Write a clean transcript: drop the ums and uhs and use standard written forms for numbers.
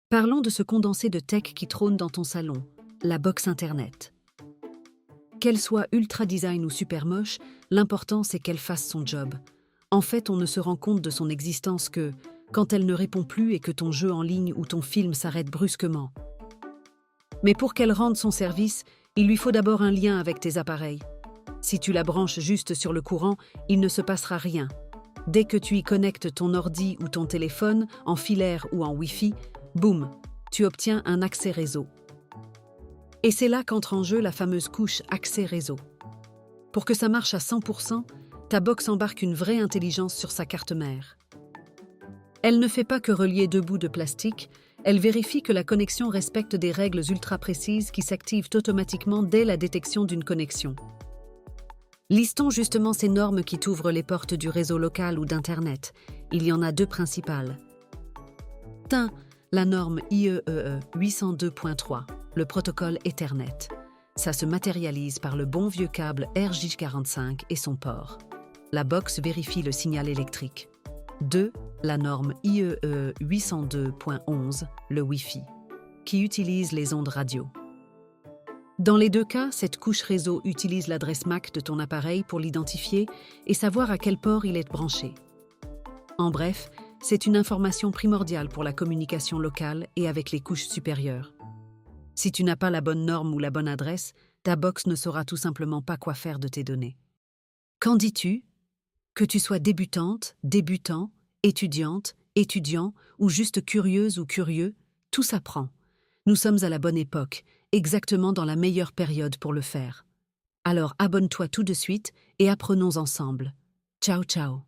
Parlons de ce condensé de tech qui trône dans ton salon, la box Internet. Qu'elle soit ultra design ou super moche, l'important c'est qu'elle fasse son job. En fait, on ne se rend compte de son existence que quand elle ne répond plus et que ton jeu en ligne ou ton film s'arrête brusquement. Mais pour qu'elle rende son service, il lui faut d'abord un lien avec tes appareils. Si tu la branches juste sur le courant, il ne se passera rien. Dès que tu y connectes ton ordi ou ton téléphone, en filaire ou en Wi-Fi, boum, tu obtiens un accès réseau. Et c'est là qu'entre en jeu la fameuse couche accès réseau. Pour que ça marche à 100%, ta box embarque une vraie intelligence sur sa carte mère. Elle ne fait pas que relier deux bouts de plastique, elle vérifie que la connexion respecte des règles ultra précises qui s'activent automatiquement dès la détection d'une connexion. Listons justement ces normes qui t'ouvrent les portes du réseau local ou d'Internet. Il y en a deux principales. Tin, la norme IEEE 802.3, le protocole Ethernet. Ça se matérialise par le bon vieux câble RJ45 et son port. La box vérifie le signal électrique. 2. La norme IEEE 802.11, le Wi-Fi, qui utilise les ondes radio. Dans les deux cas, cette couche réseau utilise l'adresse MAC de ton appareil pour l'identifier et savoir à quel port il est branché. En bref, c'est une information primordiale pour la communication locale et avec les couches supérieures. Si tu n'as pas la bonne norme ou la bonne adresse, ta box ne saura tout simplement pas quoi faire de tes données. Qu'en dis-tu ? Que tu sois débutante, débutant, étudiante, étudiant ou juste curieuse ou curieux, tout s'apprend. Nous sommes à la bonne époque, exactement dans la meilleure période pour le faire. Alors abonne-toi tout de suite et apprenons ensemble. Ciao ciao.